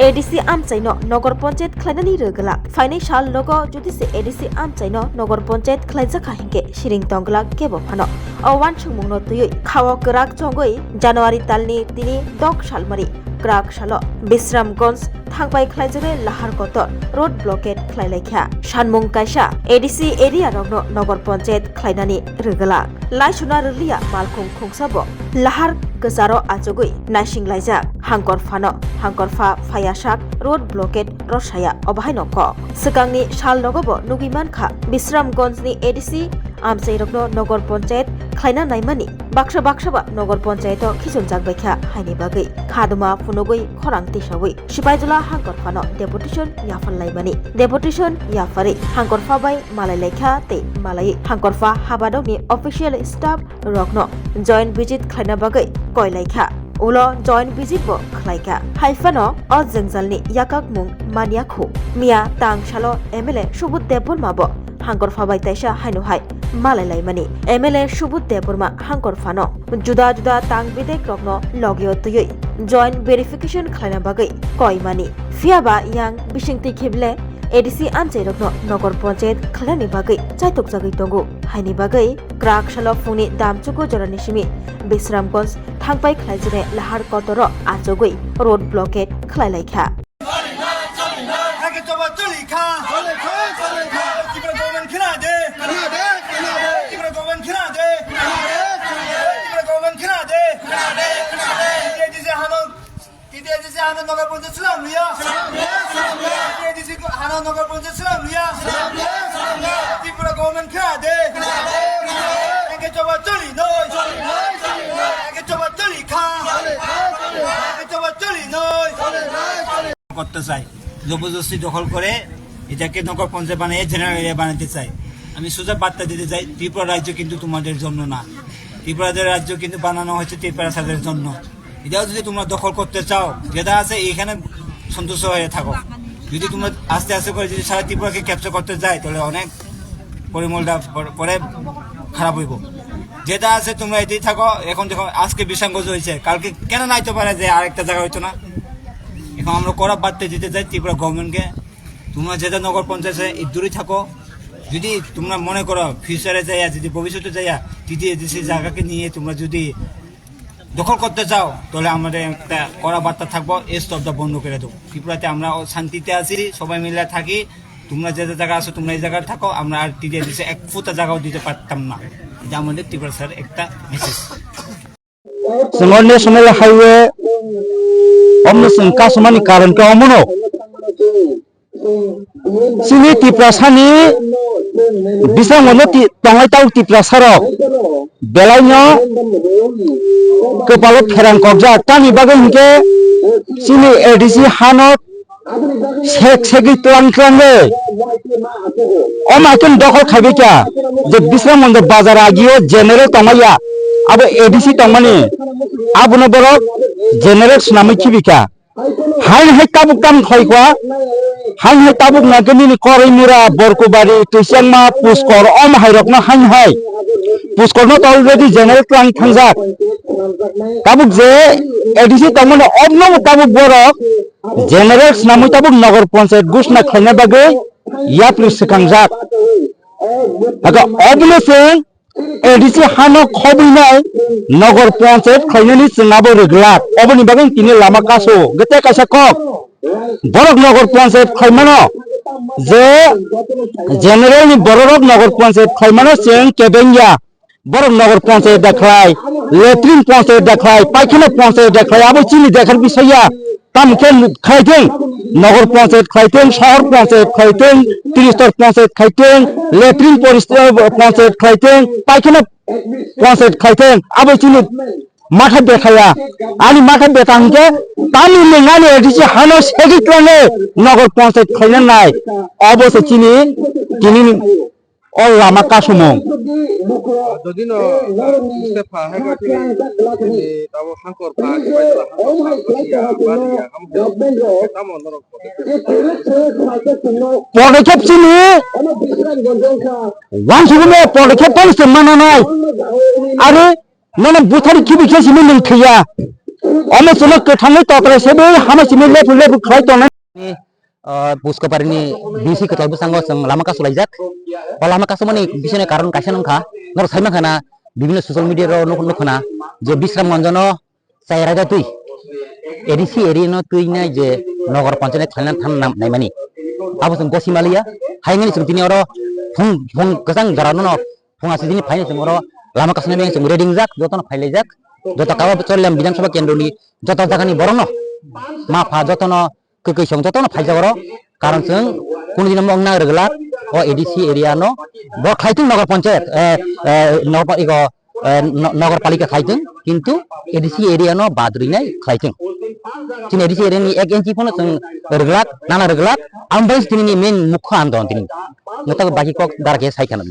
ADC Amchaino Nogor Panchayat Khlainani Rogala Financial Logo Judisi ADC Amchaino Nogor Panchayat Khlaijaka Hinke Shiring Tongla Kebo Phano Awan Chungmungno Tuyui Khawa Krak Chongoi January Talni Tini Dok Shalmari Krak Shalo Bisramganj Thangbai Khlaijare Lahar Kotor Road Blockade Khlailekha Shanmung Kaisa ADC Area Rogno Nogor Panchayat Khlainani Rogala Laisuna Rulia Malkhung Khungsabo Lahar Gazaro Achogui Nashing Laijak Hangkor Phano Hangkorfa Fayasak Road Blockade Roshaya Obahainoko Sekangni Shal Logobo Nugimankha Bisramganjni ADC Amchairokno Nogor Panchayat Khlaina Naimani Baksha Bakshaba Nogor Panchayat Khisunjak Baikha Haini Bagai Khaduma Phunogoi Khorang Tisawui Sipaijula Hangkorfano Deputation Yafal Laimani Deputation Yafari Hangkorfa Bai Malai Lekha Te Malai Hangkorfa Habadokni Official Staff Rokno Joint Visit Khlaina Bagai Koi Lekha Ulo joint visit bo khlaika haifano o jengjalni yakak mung maniakhu mia tang shalo MLA Subut Debburma bo hangkor phabai taisa hainu hai malai laimani MLA Subut Debburma hangkor phano juda juda tang bidek rokno logio tuyui joint verification khlaina bagai koimani fiaba yang bisingti khible ADC Amchairokno Nogor Panchayat Khlaini bagai chaitok jagai tongo haini bagai krak shalo phungni damchuko jorani simi Bisramganj Thangbai Khlaijare Lahar Kotoro Achogoi Road Blockade Khlailekha করতে চাই জবরদস্তি দখল করে এটাকে নগর পঞ্চায়েত বানিয়ে general area বানাতে চাই আমি সোজা বার্তা দিতে চাই ত্রিপুরা রাজ্য কিন্তু তোমাদের জন্য না ত্রিপুরা রাজ্য কিন্তু বানানো হয়েছে ত্রিপুরা সাদের জন্য এটাও যদি তোমরা দখল করতে চাও যেটা আছে এইখানে সন্তুষ্ট হয়ে থাকো যদি তোমরা আস্তে আস্তে করে যদি সারা ত্রিপুরাকে ক্যাপচার করতে যায় তাহলে অনেক পরিমলটা পরে খারাপ হইব যেটা আছে তোমরা এটাই থাকো এখন দেখো আজকে বিসঙ্গজ হয়েছে কালকে কেন নাইতে পারে যে আরেকটা জায়গা হইতো না এখন আমরা করা বার্তা দিতে চাই ত্রিপুরা গভর্নমেন্টকে তোমরা যেটা নগর পঞ্চায়েতে দূরে থাকো যদি তোমরা মনে করো ফিউচারে যাইয়া যদি ভবিষ্যতে যাইয়া তৃতীয় দেশের জায়গাকে নিয়ে তোমরা যদি দখল করতে চাও তাহলে আমাদের একটা কড়া বার্তা থাকবো এই স্তবটা বন্ধ করে দেবো ত্রিপুরাতে আমরা শান্তিতে আছি সবাই মিলে থাকি তোমরা যে জায়গা আছো তোমরা এই জায়গায় থাকো আমরা আর তৃতীয় দেশে এক ফুটা জায়গাও দিতে পারতাম না এটা আমাদের ত্রিপুরা স্যার একটা মেসেজ ন্যাশনাল হাইওয়ে অমনসং কাসমানি কারণকে অমনো সিনি ত্রিপুরাসানি বিসামনো তংলাইতাও ত্রিপুরাসারক বেলাইনো কপালো ফেরান কবজা তানি বাগে হিকে সিনি এডিসি হানত শেখ শেখি তোলানক্রাঙ্গে অমাইকেন দখল খাইবেকা যে বিশ্রামন্দ বাজার আগিও জেনারেল তমাইয়া আবো এডিসি তমানি আবুনো বরক জেনারেল সুনামি খিবিকা হাই হাই তাবুক তাম খাইকোয়া হাই হাই তাবুক নাগনি করইমুরা বরকুবাড়ি তুইসাংমা পুষ্কর অম হাইরকনো হাই হাই পুষ্করনো অলরেডি জেনারেল ক্লাং থাংজাক তাবুক যে এডিসি তমানি অবনম তাবুক বরক জেনারেল সুনামি তাবুক নগর পঞ্চায়েত ঘোষণা খাইনা বাগে ইয়াপ্লি সেখাংজাক আগে অবনসে এডিসি হানো খবিনাই নগর পঞ্চায়েত খাইনানি চিনাবো রেগলাক অবনি বাগে কিনে লামা কাসো গতে কাইসা কক বরক নগর পঞ্চায়েত খাইমানো যে জেনারেল নি বরক নগর পঞ্চায়েত খাইমানো চেং কেবেঙ্গা বরক নগর পঞ্চায়েত দেখাই লেট্রিন পঞ্চায়েত দেখাই পায়খানা পঞ্চায়েত দেখাই আবো চিনি দেখার বিষয়া তামকে খাইতেন নগর পঞ্চায়েত খাইতেন শহর পঞ্চায়েত খাইতেন ত্রিস্তর পঞ্চায়েত খাইতেন লেট্রিন পঞ্চায়েত খাইতেন পায়খানা পঞ্চায়েত খাইতেন আবো চিনি মাথা দেখায়া আমি মাথা দেখানকে তামি লেঙ্গানি এডিসি হানো সেগিক্রানে নগর পঞ্চায়েত খাইনা নাই অবশ্য চিনি চিনি অল লামা কাসমো যদি ন ইস্তেফা হেগা তিনি তাবো হাঙ্কর পা পদক্ষেপ চিনি ওয়ান সুগুলো পদক্ষেপ পাইছে মানা নাই আরে মানে বুথারি কি বিখেছি মিলিং খাইয়া अमसुनो गोथाङै तत्रसेबो हामासिनि लेबु लेबु खालाय तनाय पुष्कपारिनि बिसि खोथाबो सांगो जों लामा कासु लाइजाक अ लामा कासु माने बिसोरनि कारन कायसा नंखा नर साइमा खाना বিভিন্ন সোশ্যাল মিডিয়ার নখনা যে বিশ্রাম মঞ্জন চাইরাগা তুই এডিসি এরিয়ানো তুই নাই যে নগর পঞ্চায়েত খালনা থান নাম নাইমানি আবসং গসিমালিয়া হাইঙ্গনি जों दिनै अरो फुं गोजां जारानो फुङा सिदिनि फाइने जों अरो लामा कासने बें जों रेडिं जाक जतन फाइले जाक जत काबा चललाम विधानसभा केन्द्रनि जत जागानि बरनो मा फा जतन ककै सं जतन फाइजा अरो कारण जों कोन दिन मंगना रगला ओ एडिसि एरियानो ब खाइथिं नगर पञ्चायत नगरपालिका खाइथिं किन्तु एडिसि एरियानो बाद्रिनाय खाइथिं जों एडिसि एरियानि 1 इंचि फनो जों रगला नाना रगला आमबाइस दिननि मेन मुख्य आन्दोलन दिनि नता बाकी कक दारके साइखाना